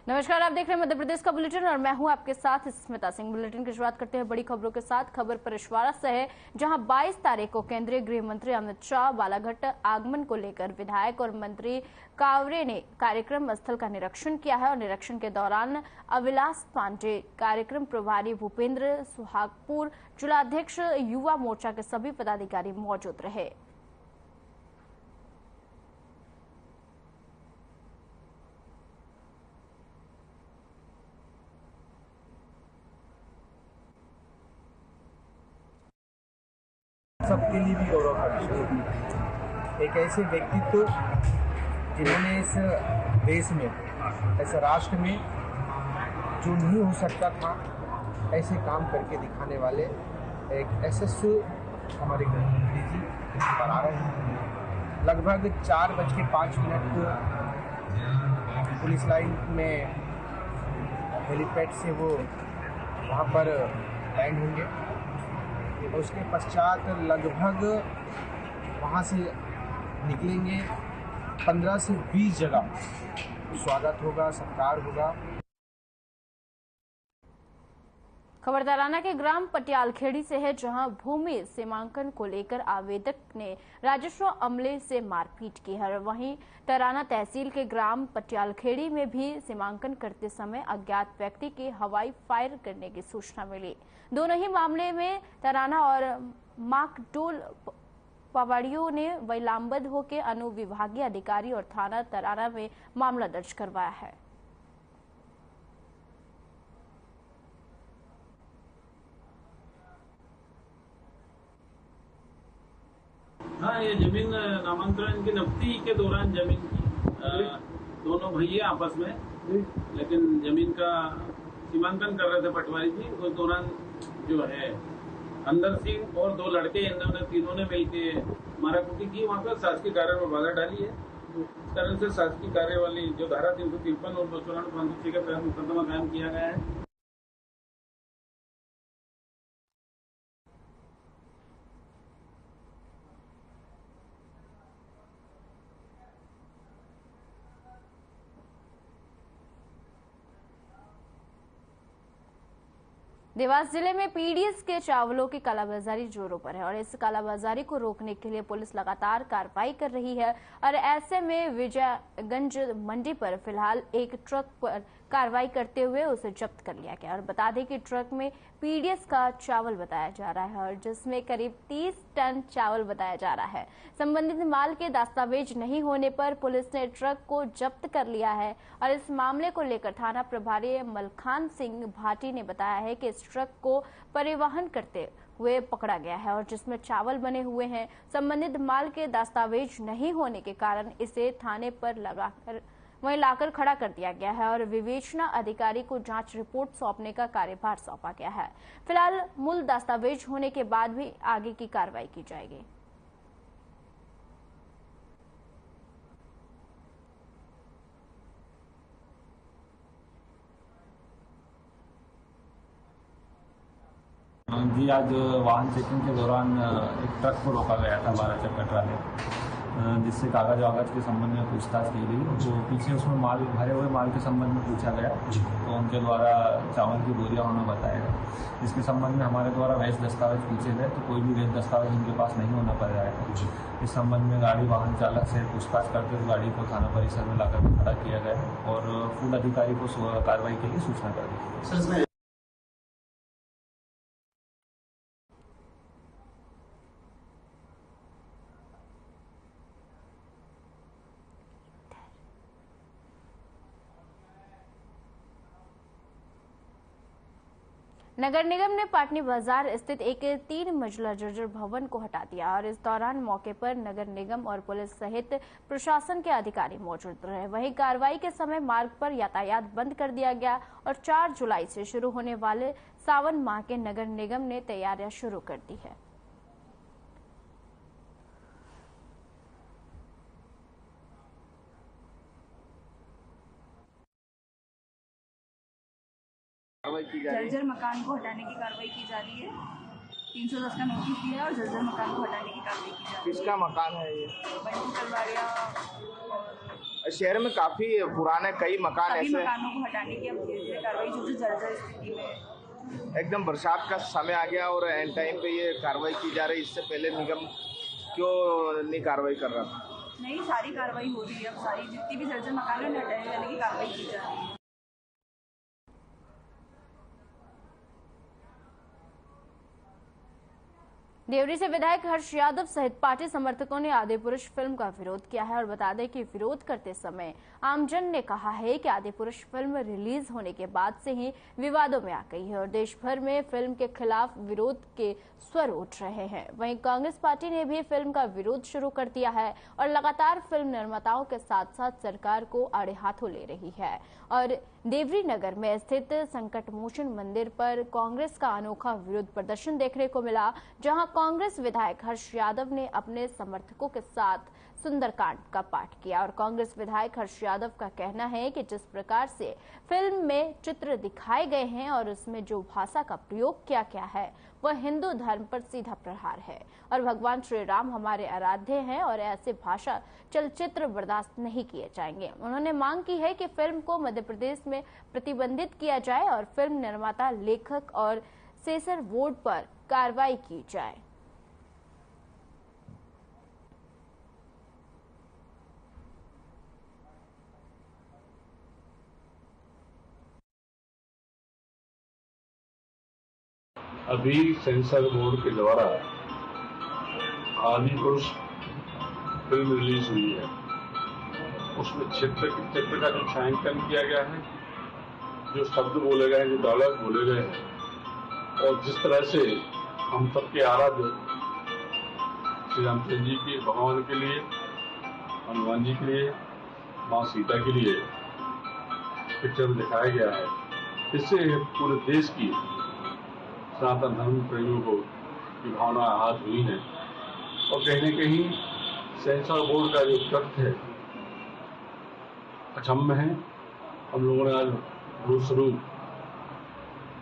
नमस्कार, आप देख रहे हैं मध्य प्रदेश का बुलेटिन और मैं हूं आपके साथ स्मिता सिंह। बुलेटिन की शुरुआत करते हैं बड़ी खबरों के साथ। खबर परिश्वारा से है, जहां 22 तारीख को केंद्रीय गृह मंत्री अमित शाह बालाघाट आगमन को लेकर विधायक और मंत्री कावरे ने कार्यक्रम स्थल का निरीक्षण किया है और निरीक्षण के दौरान अविलास पांडे, कार्यक्रम प्रभारी भूपेंद्र सुहागपुर, जिलाध्यक्ष युवा मोर्चा के सभी पदाधिकारी मौजूद रहे। सबके लिए भी गौरव का एक ऐसे व्यक्तित्व जिन्होंने इस देश में, ऐसे राष्ट्र में जो नहीं हो सकता था ऐसे काम करके दिखाने वाले एक यशस्वी हमारे गृहमंत्री जी पर आ रहे हैं। लगभग 4:05 पुलिस लाइन में हेलीपैड से वो वहाँ पर लैंड होंगे और उसके पश्चात लगभग वहाँ से निकलेंगे। 15 से 20 जगह स्वागत होगा, सत्कार होगा। खबर तराना के ग्राम पटियालखेड़ी से है, जहां भूमि सीमांकन को लेकर आवेदक ने राजस्व अमले से मारपीट की है। वहीं तराना तहसील के ग्राम पटियालखेड़ी में भी सीमांकन करते समय अज्ञात व्यक्ति के हवाई फायर करने की सूचना मिली। दोनों ही मामले में तराना और माकडोल पवाड़ियों ने वैलाम्बद होकर अनुविभागीय अधिकारी और थाना तराना में मामला दर्ज करवाया है। हाँ, ये जमीन नामांतरण की नब्ती के दौरान जमीन की दोनों भैया आपस में, लेकिन जमीन का सीमांकन कर रहे थे पटवारी जी। उस दौरान जो है अंदर सिंह और 2 लड़के, इन्होंने तीनों ने मिलकर माराकुटी की। वहाँ पर शासकीय कार्य में बाधा डाली है। इस कारण से शासकीय कार्य वाली जो धारा 353 और 294 के तहत मुकदमा कायम किया गया है। देवास जिले में पीडीएस के चावलों की कालाबाजारी जोरों पर है और इस कालाबाजारी को रोकने के लिए पुलिस लगातार कार्रवाई कर रही है। और ऐसे में विजयगंज मंडी पर फिलहाल एक ट्रक पर कार्रवाई करते हुए उसे जब्त कर लिया गया। और बता दें कि ट्रक में पीडीएस का चावल बताया जा रहा है और जिसमें करीब 30 टन चावल बताया जा रहा है। संबंधित माल के दस्तावेज नहीं होने पर पुलिस ने ट्रक को जब्त कर लिया है। और इस मामले को लेकर थाना प्रभारी मलखान सिंह भाटी ने बताया है कि इस ट्रक को परिवहन करते हुए पकड़ा गया है और जिसमें चावल बने हुए हैं। संबंधित माल के दस्तावेज नहीं होने के कारण इसे थाने पर वहीं लाकर खड़ा कर दिया गया है और विवेचना अधिकारी को जांच रिपोर्ट सौंपने का कार्यभार सौंपा गया है। फिलहाल मूल दस्तावेज होने के बाद भी आगे की कार्रवाई की जाएगी। जी, आज वाहन चेकिंग के दौरान एक ट्रक को रोका गया था 12 चक्का ट्राले, जिससे कागज वागज के संबंध में पूछताछ की गई। जो पीछे उसमें माल भरे हुए माल के संबंध में पूछा गया तो उनके द्वारा चावल की बोरियां होना बताया गया। इसके संबंध में हमारे द्वारा वैध दस्तावेज पूछे गए तो कोई भी वैध दस्तावेज उनके पास नहीं होना पड़ रहा है। इस संबंध में गाड़ी वाहन चालक से पूछताछ करते हुए गाड़ी को थाना परिसर में लाकर खड़ा किया गया और फूड अधिकारी को कार्रवाई के लिए सूचना कर दी। नगर निगम ने पाटनी बाजार स्थित एक 3 मंजिला जर्जर भवन को हटा दिया और इस दौरान मौके पर नगर निगम और पुलिस सहित प्रशासन के अधिकारी मौजूद रहे। वहीं कार्रवाई के समय मार्ग पर यातायात बंद कर दिया गया और 4 जुलाई से शुरू होने वाले सावन माह के नगर निगम ने तैयारियां शुरू कर दी है। जर्जर मकान को हटाने की कार्रवाई की जा रही है। 310 का नोटिस दिया है और जर्जर मकान को हटाने की कार्रवाई की जा रही है। किसका मकान है ये? बंटी तलवाड़िया शहर में काफी पुराने कई मकान सभी ऐसे मकानों को हटाने की अब धीरे धीरे कार्रवाई जो जर्जर स्थिति में है। एकदम बरसात का समय आ गया और एंड टाइम पे ये कार्रवाई की जा रही है। इससे पहले निगम क्यों नहीं कार्रवाई कर रहा था? नहीं, सारी कार्रवाई हो रही है। अब सारी जितनी भी जर्जर मकान है उन्हें हटाने जाने की कार्रवाई की जा रही है। देवरी से विधायक हर्ष यादव सहित पार्टी समर्थकों ने आदिपुरुष फिल्म का विरोध किया है और बता दें कि विरोध करते समय आमजन ने कहा है कि आदिपुरुष फिल्म रिलीज होने के बाद से ही विवादों में आ गई है और देश भर में फिल्म के खिलाफ विरोध के स्वर उठ रहे हैं। वहीं कांग्रेस पार्टी ने भी फिल्म का विरोध शुरू कर दिया है और लगातार फिल्म निर्माताओं के साथ साथ सरकार को आड़े हाथों ले रही है। और देवरी नगर में स्थित संकट मोचन मंदिर पर कांग्रेस का अनोखा विरोध प्रदर्शन देखने को मिला, जहां कांग्रेस विधायक हर्ष यादव ने अपने समर्थकों के साथ सुंदरकांड का पाठ किया और कांग्रेस विधायक हर्ष यादव का कहना है कि जिस प्रकार से फिल्म में चित्र दिखाए गए हैं और उसमें जो भाषा का प्रयोग किया गया है वह हिंदू धर्म पर सीधा प्रहार है और भगवान श्री राम हमारे आराध्य हैं और ऐसे भाषा चलचित्र बर्दाश्त नहीं किए जाएंगे। उन्होंने मांग की है कि फिल्म को मध्य प्रदेश में प्रतिबंधित किया जाए और फिल्म निर्माता, लेखक और सेंसर बोर्ड पर कार्रवाई की जाए। अभी सेंसर बोर्ड के द्वारा आदिपुरुष फिल्म रिलीज हुई है। उसमें चित्र का जो छायांकन किया गया है, जो शब्द बोले गए हैं, जो डायलॉग बोले गए हैं और जिस तरह से हम सबके आराध्य श्री रामचंद्र जी के भगवान के लिए, हनुमान जी के लिए, माँ सीता के लिए पिक्चर में दिखाया गया है, इससे पूरे देश की सनातन धर्म प्रेमियों को की भावना आहत हुई है और कहीं न कहीं सेंसर बोर्ड का जो तथ्य है अक्षम्य है। हम लोगों ने आज रूप स्वरूप,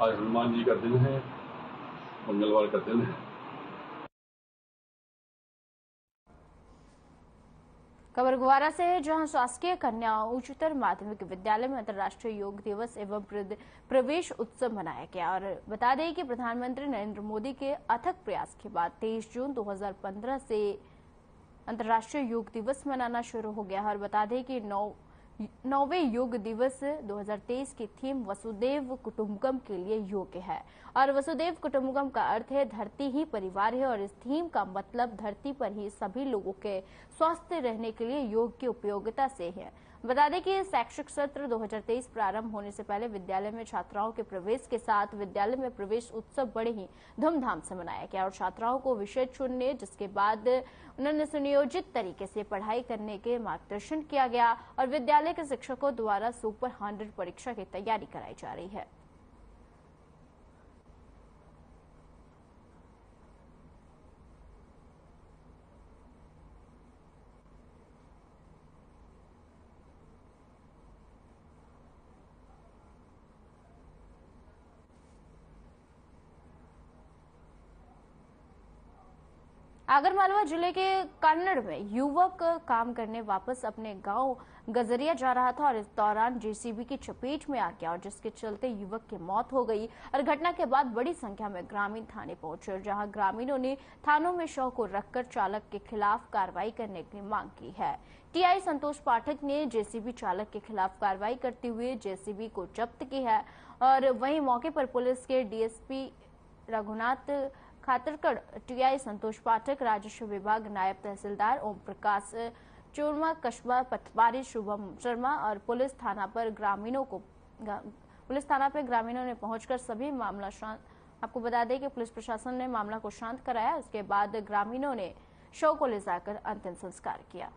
आज हनुमान जी का दिन है, मंगलवार का दिन है। खबर गुवारा से है, जहां शासकीय कन्या उच्चतर माध्यमिक विद्यालय में अंतर्राष्ट्रीय योग दिवस एवं प्रवेश उत्सव मनाया गया और बता दें कि प्रधानमंत्री नरेंद्र मोदी के अथक प्रयास के बाद 23 जून 2015 से अंतर्राष्ट्रीय योग दिवस मनाना शुरू हो गया और बता दें कि 9वें योग दिवस 2023 की थीम वसुदेव कुटुंबकम के लिए योग है और वसुदेव कुटुंबकम का अर्थ है धरती ही परिवार है और इस थीम का मतलब धरती पर ही सभी लोगों के स्वस्थ रहने के लिए योग की उपयोगिता से है। बता दें कि शैक्षिक सत्र 2023 प्रारंभ होने से पहले विद्यालय में छात्राओं के प्रवेश के साथ विद्यालय में प्रवेश उत्सव बड़े ही धूमधाम से मनाया गया और छात्राओं को विषय चुनने, जिसके बाद उन्होंने सुनियोजित तरीके से पढ़ाई करने के मार्गदर्शन किया गया और विद्यालय के शिक्षकों द्वारा सुपर 100 परीक्षा की तैयारी कराई जा रही है। आगरमालवा जिले के कन्नड़ में युवक काम करने वापस अपने गांव गजरिया जा रहा था और इस दौरान जेसीबी की चपेट में आ गया और जिसके चलते युवक की मौत हो गई और घटना के बाद बड़ी संख्या में ग्रामीण थाने पहुंचे, जहां ग्रामीणों ने थानों में शव को रखकर चालक के खिलाफ कार्रवाई करने की मांग की है। टीआई संतोष पाठक ने जेसीबी चालक के खिलाफ कार्रवाई करते हुए जेसीबी को जब्त की है और वहीं मौके पर पुलिस के डीएसपी रघुनाथ खातरकड़, टीआई संतोष पाठक, राजस्व विभाग नायब तहसीलदार ओम प्रकाश चोरमा, कस्बा पटवारी शुभम शर्मा और पुलिस थाना पर ग्रामीणों ने पहुंचकर सभी मामला शांत। आपको बता दें कि पुलिस प्रशासन ने मामला को शांत कराया। उसके बाद ग्रामीणों ने शव को ले जाकर अंतिम संस्कार किया।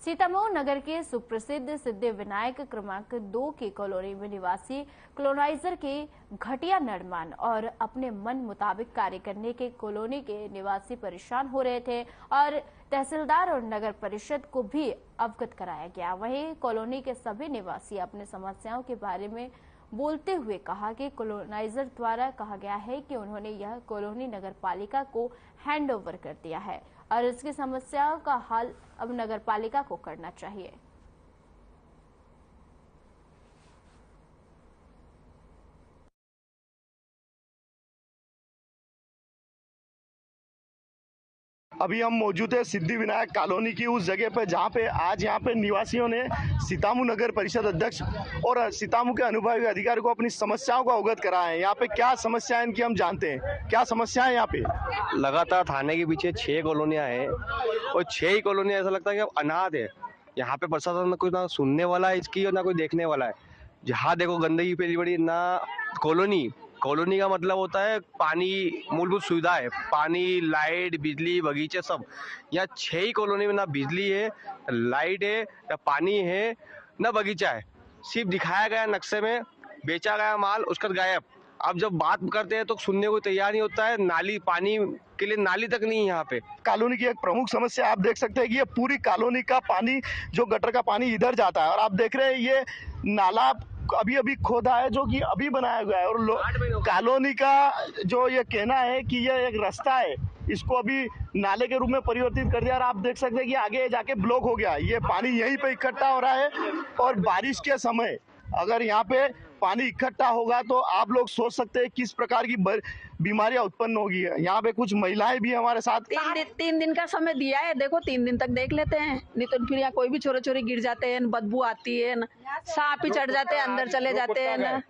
सीतामऊ नगर के सुप्रसिद्ध सिद्धि विनायक क्रमांक 2 की कॉलोनी में निवासी कॉलोनाइजर के घटिया निर्माण और अपने मन मुताबिक कार्य करने के कॉलोनी के निवासी परेशान हो रहे थे और तहसीलदार और नगर परिषद को भी अवगत कराया गया। वहीं कॉलोनी के सभी निवासी अपने समस्याओं के बारे में बोलते हुए कहा कि कॉलोनाइजर द्वारा कहा गया है कि उन्होंने यह कॉलोनी नगर पालिका को हैंड ओवर कर दिया है और इसकी समस्याओं का हल अब नगर पालिका को करना चाहिए। अभी हम मौजूद है सिद्धि विनायक कॉलोनी की उस जगह पे जहाँ पे आज यहाँ पे निवासियों ने सीतामऊ नगर परिषद अध्यक्ष और सीतामऊ के अनुभागीय अधिकारी को अपनी समस्याओं को अवगत कराया है। यहाँ पे क्या समस्या है इनकी हम जानते हैं। क्या समस्या है यहाँ पे? लगातार थाने के पीछे 6 कॉलोनियां हैं और 6 ही कॉलोनियां ऐसा लगता है कि अब अनाथ है। यहाँ पे प्रशासन ना कोई ना सुनने वाला है इसकी और ना कोई देखने वाला है। जहाँ देखो गंदगी फैली पड़ी ना। कॉलोनी का मतलब होता है पानी, मूलभूत सुविधा है, पानी, लाइट, बिजली, बगीचे सब। यहाँ 6 ही कॉलोनी में ना बिजली है, लाइट है, ना पानी है, ना बगीचा है। सिर्फ दिखाया गया नक्शे में, बेचा गया माल, उसका गायब। अब जब बात करते हैं तो सुनने को तैयार नहीं होता है। नाली, पानी के लिए नाली तक नहीं है यहाँ पे। कॉलोनी की एक प्रमुख समस्या आप देख सकते हैं कि ये पूरी कॉलोनी का पानी, जो गटर का पानी इधर जाता है और आप देख रहे हैं ये नाला अभी अभी खोदा है जो कि अभी बनाया गया है और कॉलोनी का जो ये कहना है कि ये एक रास्ता है, इसको अभी नाले के रूप में परिवर्तित कर दिया और आप देख सकते हैं कि आगे जाके ब्लॉक हो गया। ये पानी यहीं पे इकट्ठा हो रहा है और बारिश के समय अगर यहाँ पे पानी इकट्ठा होगा तो आप लोग सोच सकते हैं किस प्रकार की बीमारियां उत्पन्न होगी। यहाँ पे कुछ महिलाएं भी हमारे साथ। 3 दिन का समय दिया है, देखो 3 दिन तक देख लेते हैं, नहीं तो फिर यहाँ कोई भी छोरे छोरे गिर जाते हैं, बदबू आती है ना, सांप ही चढ़ जाते हैं, अंदर चले जाते हैं ना,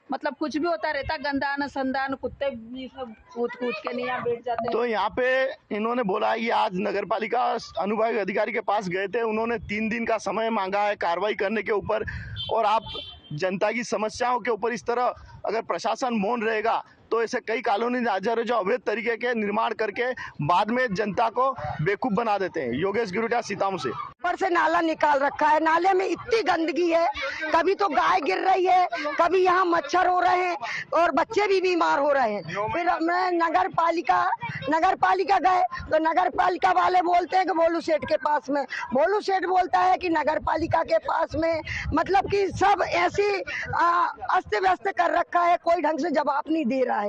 मतलब कुछ भी होता रहता, गंदा न संदा न, कुत्ते भी सब कूद के नहीं यहाँ बैठ जाते हैं। तो यहाँ पे इन्होंने बोला है कि आज नगर पालिका अनुभागीय अधिकारी के पास गए थे, उन्होंने 3 दिन का समय मांगा है कार्रवाई करने के ऊपर। और आप जनता की समस्याओं के ऊपर इस तरह अगर प्रशासन मौन रहेगा तो ऐसे कई कॉलोनी जो अवैध तरीके के निर्माण करके बाद में जनता को बेवकूफ बना देते हैं। योगेश गिरुटिया, सीतामऊ से। ऊपर से नाला निकाल रखा है, नाले में इतनी गंदगी है, कभी तो गाय गिर रही है, कभी यहाँ मच्छर हो रहे हैं और बच्चे भी बीमार हो रहे हैं। फिर हमने नगर पालिका गए तो नगर पालिका वाले बोलते हैं कि भोलू सेठ के पास में, भोलू सेठ बोलता है कि नगर पालिका के पास में, मतलब कि सब ऐसी अस्त व्यस्त कर रखा है, कोई ढंग से जवाब नहीं दे रहा है।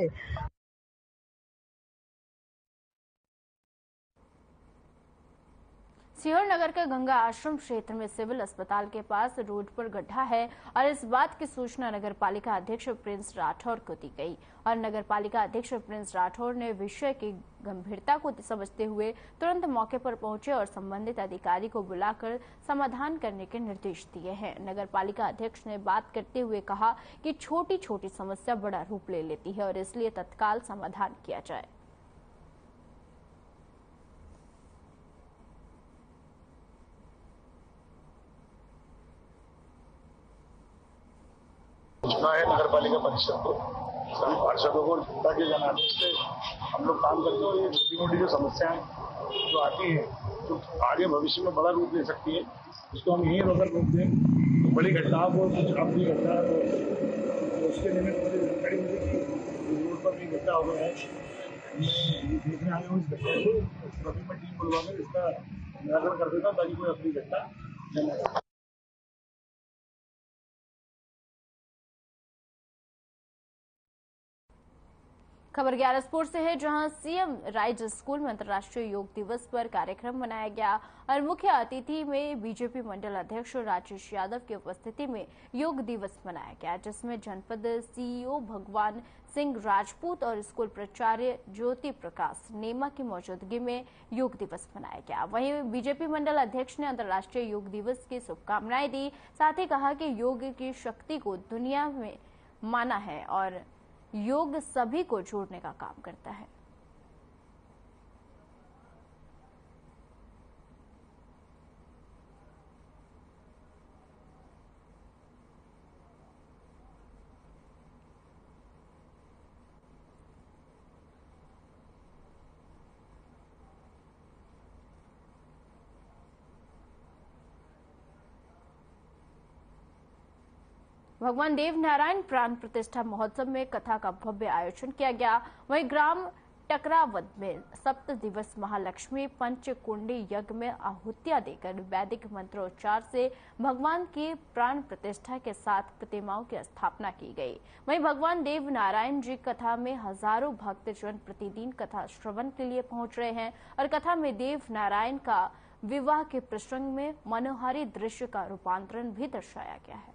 सीहोर नगर के गंगा आश्रम क्षेत्र में सिविल अस्पताल के पास रोड पर गड्ढा है और इस बात की सूचना नगर पालिका अध्यक्ष प्रिंस राठौर को दी गई और नगर पालिका अध्यक्ष प्रिंस राठौर ने विषय की गंभीरता को समझते हुए तुरंत मौके पर पहुंचे और संबंधित अधिकारी को बुलाकर समाधान करने के निर्देश दिए हैं। नगर पालिका अध्यक्ष ने बात करते हुए कहा कि छोटी छोटी समस्या बड़ा रूप ले लेती है और इसलिए तत्काल समाधान किया जाए। सूचना है नगर पालिका परिषद को, सभी पार्षदों को, जनता के जनादेश से हम लोग काम करते हैं और ये छोटी मोटी जो समस्याएं जो आती हैं, जो आगे भविष्य में बड़ा रूप ले सकती है, उसको हम यहीं अगर रोक दें तो बड़ी घटनाओं को, कुछ अपनी घटना तो उसके निमित्त मुझे जानकारी मिली कि रोड पर भी घटना हो गया है। देखने आए हूँ इस घटना को, अभी मैं टीम बुलवा कर इसका निराकरण कर देता हूँ ताकि कोई अपनी घटना न। खबर 11 स्पोर्ट्स से है, जहां सीएम राइज स्कूल में अंतर्राष्ट्रीय योग दिवस पर कार्यक्रम मनाया गया और मुख्य अतिथि में बीजेपी मंडल अध्यक्ष राजेश यादव की उपस्थिति में योग दिवस मनाया गया, जिसमें जनपद सीईओ भगवान सिंह राजपूत और स्कूल प्राचार्य ज्योति प्रकाश नेमा की मौजूदगी में योग दिवस मनाया गया। वहीं बीजेपी मंडल अध्यक्ष ने अंतर्राष्ट्रीय योग दिवस की शुभकामनाएं दी, साथ ही कहा कि योग की शक्ति को दुनिया में माना है और योग सभी को जोड़ने का काम करता है। भगवान देव नारायण प्राण प्रतिष्ठा महोत्सव में कथा का भव्य आयोजन किया गया। वहीं ग्राम टकरावद में 7 दिवस महालक्ष्मी पंचकुंडी यज्ञ में आहुतियां देकर वैदिक मंत्रोच्चार से भगवान की प्राण प्रतिष्ठा के साथ प्रतिमाओं की स्थापना की गई। वहीं भगवान देव नारायण जी कथा में हजारों भक्तजन प्रतिदिन कथा श्रवण के लिए पहुंच रहे हैं और कथा में देव नारायण का विवाह के प्रसंग में मनोहारी दृश्य का रूपांतरण भी दर्शाया गया है।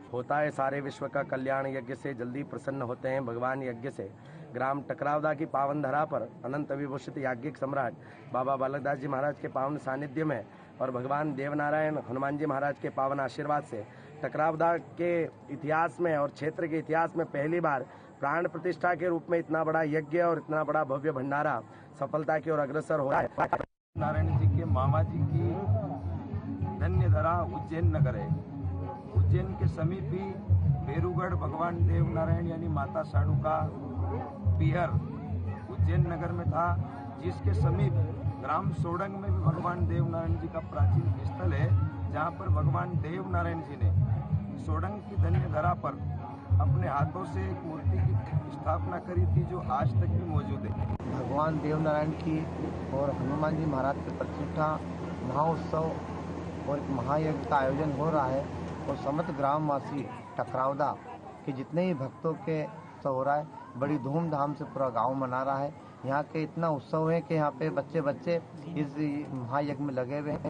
होता है सारे विश्व का कल्याण यज्ञ से जल्दी प्रसन्न होते हैं भगवान यज्ञ से। ग्राम टकरावदा की पावन धरा पर अनंत विभूषित याज्ञिक सम्राट बाबा बालकदास जी महाराज के पावन सानिध्य में और भगवान देवनारायण हनुमान जी महाराज के पावन आशीर्वाद से टकरावदा के इतिहास में और क्षेत्र के इतिहास में पहली बार प्राण प्रतिष्ठा के रूप में इतना बड़ा यज्ञ और इतना बड़ा भव्य भंडारा सफलता की ओर अग्रसर हो रहा है। नारायण जी के मामा जी की धन्य धरा उज्जैन नगर है। उज्जैन के समीप ही बेरूगढ़ भगवान देव नारायण यानी माता साड़ू का पियर उज्जैन नगर में था, जिसके समीप ग्राम सोडंग में भी भगवान देव नारायण जी का प्राचीन स्थल है, जहां पर भगवान देव नारायण जी ने सोडंग की धन्य धरा पर अपने हाथों से एक मूर्ति की स्थापना करी थी, जो आज तक भी मौजूद है। भगवान देव नारायण की और हनुमान जी महाराज के प्रतिष्ठा महोत्सव और एक महायज्ञ का आयोजन हो रहा है और समस्त ग्रामवासी टकरावदा के जितने ही भक्तों के उत्सव हो रहा है, बड़ी धूमधाम से पूरा गांव मना रहा है। यहाँ के इतना उत्सव है कि यहाँ पे बच्चे बच्चे इस महायज्ञ में लगे हुए हैं।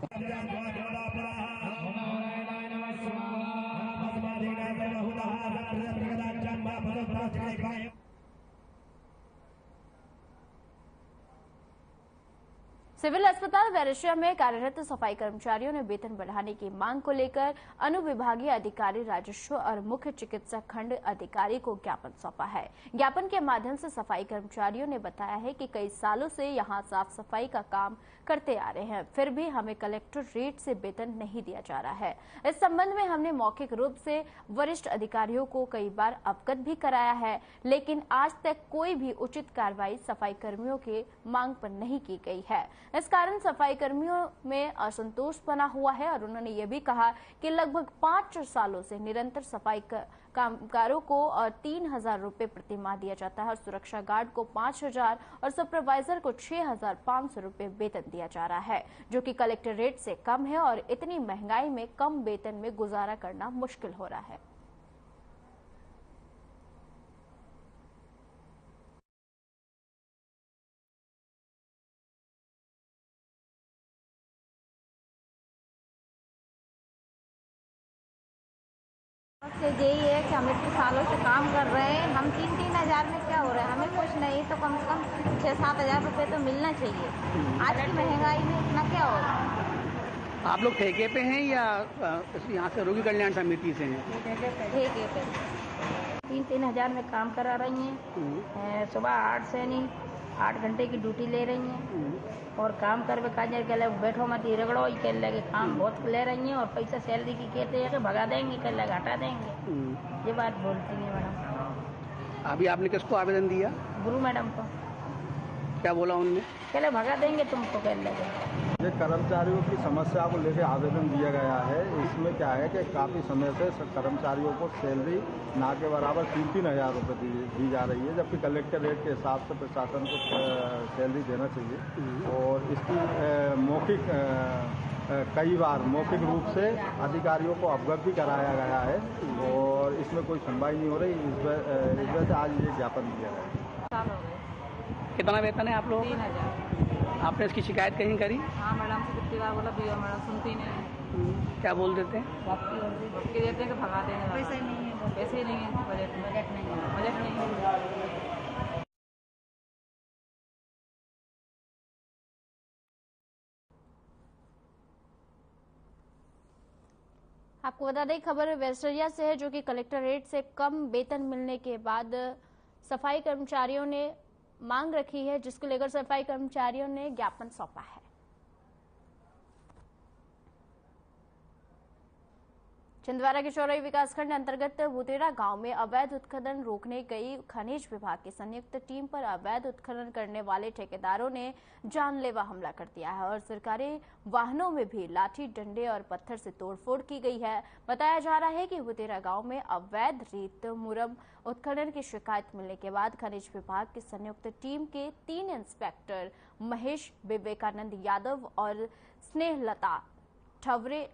सिविल अस्पताल वैरेशिया में कार्यरत सफाई कर्मचारियों ने वेतन बढ़ाने की मांग को लेकर अनुविभागीय अधिकारी राजस्व और मुख्य चिकित्सा खंड अधिकारी को ज्ञापन सौंपा है। ज्ञापन के माध्यम से सफाई कर्मचारियों ने बताया है कि कई सालों से यहां साफ सफाई का काम करते आ रहे हैं, फिर भी हमें कलेक्टर रेट से वेतन नहीं दिया जा रहा है। इस संबंध में हमने मौखिक रूप से वरिष्ठ अधिकारियों को कई बार अवगत भी कराया है, लेकिन आज तक कोई भी उचित कार्रवाई सफाई कर्मियों के मांग पर नहीं की गई है। इस कारण सफाई कर्मियों में असंतोष बना हुआ है और उन्होंने ये भी कहा कि लगभग 5 सालों से निरंतर सफाई कामगारों को 3,000 रुपए प्रति माह दिया जाता है और सुरक्षा गार्ड को 5,000 और सुपरवाइजर को 6,500 रुपए वेतन दिया जा रहा है, जो कि कलेक्टर रेट से कम है और इतनी महंगाई में कम वेतन में गुजारा करना मुश्किल हो रहा है। से यही है कि हम इतने सालों से काम कर रहे हैं, हम 3-3 हज़ार में क्या हो रहा है, हमें कुछ नहीं तो कम से कम 6-7 हज़ार रुपये तो मिलना चाहिए। आज की महंगाई में इतना क्या हो रहा है। आप लोग ठेके पे हैं या यहाँ से रोगी कल्याण समिति से हैं? ठेके पे 3-3 हज़ार में काम करा रही हैं। सुबह 8 से नहीं 8 घंटे की ड्यूटी ले रही हैं और काम करवे काजर के लिए बैठो मत रगड़ो ही कर लगे, काम बहुत ले रही हैं और पैसा सैलरी की कहते हैं कि भगा देंगे, कर लगे हटा देंगे, ये बात बोलती हैं मैडम। अभी आपने किसको आवेदन दिया? गुरु मैडम को। क्या बोला उनने? कहले भगा देंगे तुमको, कर लगे। ये कर्मचारियों की समस्या को लेकर आवेदन दिया गया है। इसमें क्या है कि काफ़ी समय से कर्मचारियों को सैलरी ना के बराबर 3-3 हज़ार रुपये दी जा रही है, जबकि कलेक्टर रेट के हिसाब से प्रशासन को सैलरी देना चाहिए। और इसकी मौखिक कई बार मौखिक रूप से अधिकारियों को अवगत भी कराया गया है और इसमें कोई सुनवाई नहीं हो रही। इस वजह से आज ये ज्ञापन दिया गया है। कितना वेतन है आप लोग? 3,000। आपने इसकी शिकायत कहीं करी? हाँ मैडम से कितनी बार बोला, भी मैडम सुनती नहीं। क्या बोल देते हैं? धमकी देते हैं कि भगा देंगे। पैसे नहीं है, पैसे ही नहीं है, बजट नहीं है, बजट नहीं है। आपको बता दें खबर वेस्टरिया से है, जो कि कलेक्टर रेट से कम वेतन मिलने के बाद सफाई कर्मचारियों ने मांग रखी है, जिसको लेकर सफाई कर्मचारियों ने ज्ञापन सौंपा है। छिंदवाड़ा के चौरई विकासखंड अंतर्गत बुतेरा गांव में अवैध उत्खनन रोकने गई खनिज विभाग की संयुक्त टीम पर अवैध उत्खनन करने वाले ठेकेदारों ने जानलेवा हमला कर दिया है और सरकारी वाहनों में भी लाठी डंडे और पत्थर से तोड़फोड़ की गई है। बताया जा रहा है कि बुतेरा गांव में अवैध रेत मुरम उत्खनन की शिकायत मिलने के बाद खनिज विभाग की संयुक्त टीम के 3 इंस्पेक्टर महेश, विवेकानंद यादव और स्नेहलता ठवरे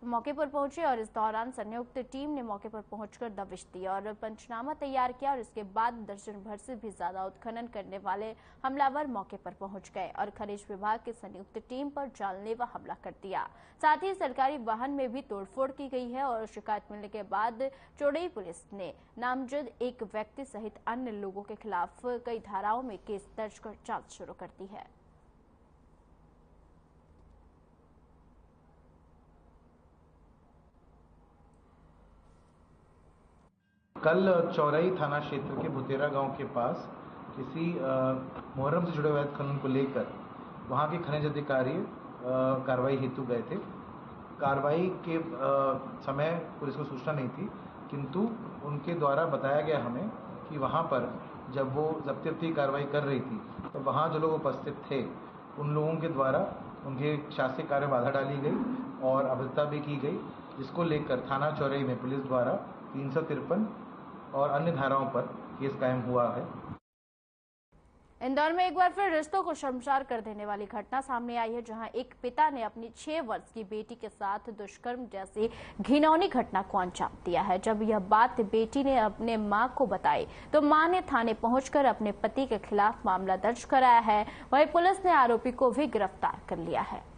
मौके पर पहुंचे और इस दौरान संयुक्त टीम ने मौके पर पहुंचकर दबिश दी और पंचनामा तैयार किया और इसके बाद दर्जन भर से भी ज्यादा उत्खनन करने वाले हमलावर मौके पर पहुंच गए और खनिज विभाग की संयुक्त टीम पर जानलेवा हमला कर दिया। साथ ही सरकारी वाहन में भी तोड़फोड़ की गई है और शिकायत मिलने के बाद चौड़ई पुलिस ने नामजद एक व्यक्ति सहित अन्य लोगों के खिलाफ कई धाराओं में केस दर्ज कर जांच शुरू कर दी है। कल चौरई थाना क्षेत्र के बुतेरा गांव के पास किसी मुहर्रम से जुड़े हुए खनन को लेकर वहां के खनिज अधिकारी कार्रवाई हेतु गए थे। कार्रवाई के समय पुलिस को सूचना नहीं थी, किंतु उनके द्वारा बताया गया हमें कि वहां पर जब वो जब्ती की कार्रवाई कर रही थी तो वहां जो लोग उपस्थित थे उन लोगों के द्वारा उनके शासकीय कार्य बाधा डाली गई और अभद्रता भी की गई, जिसको लेकर थाना चौरई में पुलिस द्वारा 353 और अन्य धाराओं पर केस कायम हुआ है। इंदौर में एक बार फिर रिश्तों को शर्मसार कर देने वाली घटना सामने आई है, जहां एक पिता ने अपनी 6 वर्ष की बेटी के साथ दुष्कर्म जैसी घिनौनी घटना को अंजाम दिया है। जब यह बात बेटी ने अपने मां को बताई तो मां ने थाने पहुंचकर अपने पति के खिलाफ मामला दर्ज कराया है। वहीं पुलिस ने आरोपी को भी गिरफ्तार कर लिया है।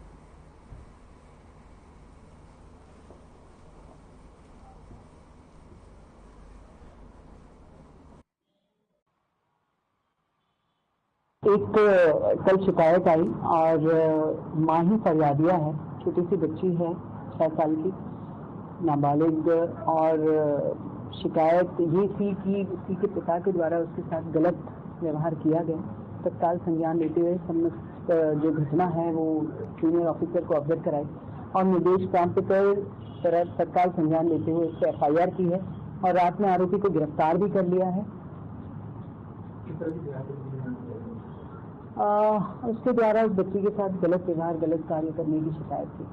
एक कल शिकायत आई और माँ ही फरियादिया है, छोटी सी बच्ची है 6 साल की नाबालिग, और शिकायत ये थी कि उसी के पिता के द्वारा उसके साथ गलत व्यवहार किया गया। तत्काल संज्ञान लेते हुए समस्त जो घटना है वो सीनियर ऑफिसर को अवगत कराई और निर्देश प्राप्त कर तत्काल संज्ञान लेते हुए उससे FIR की है और रात में आरोपी को गिरफ्तार भी कर लिया है। उसके द्वारा उस बच्ची के साथ गलत व्यवहार, गलत कार्य करने की शिकायत थी।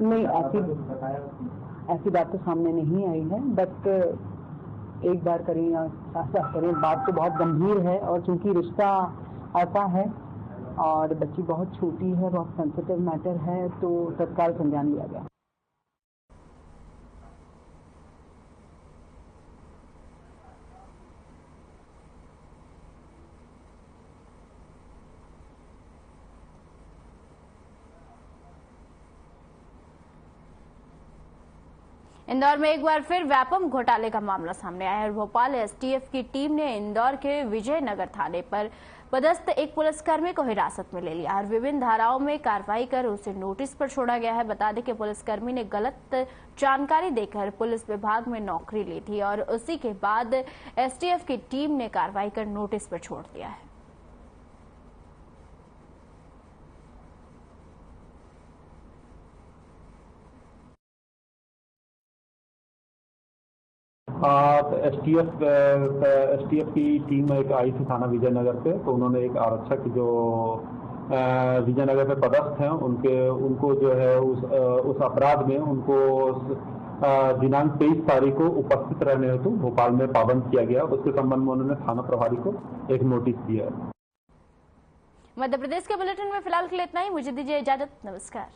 नहीं, ऐसी बात तो सामने नहीं आई है, बट एक बार करें या 7 बार करें, बात तो बहुत गंभीर है और चूंकि रिश्ता ऐसा है और बच्ची बहुत छोटी है, बहुत सेंसिटिव मैटर है, तो तत्काल संज्ञान लिया गया। इंदौर में एक बार फिर व्यापम घोटाले का मामला सामने आया है। भोपाल STF की टीम ने इंदौर के विजयनगर थाने पर पदस्थ एक पुलिसकर्मी को हिरासत में ले लिया और विभिन्न धाराओं में कार्रवाई कर उसे नोटिस पर छोड़ा गया है। बता दें कि पुलिसकर्मी ने गलत जानकारी देकर पुलिस विभाग में नौकरी ली थी और उसी के बाद STF की टीम ने कार्रवाई कर नोटिस पर छोड़ दिया है। STF की टीम एक आई थी थाना विजयनगर पे, तो उन्होंने एक आरक्षक जो विजयनगर पे पदस्थ हैं उनको जो है उस अपराध में उनको दिनांक 23 तारीख को उपस्थित रहने हेतु भोपाल में पाबंद किया गया। उसके संबंध में उन्होंने थाना प्रभारी को एक नोटिस दिया है। मध्य प्रदेश के बुलेटिन में फिलहाल के लिए इतना ही। मुझे दीजिए इजाजत। नमस्कार।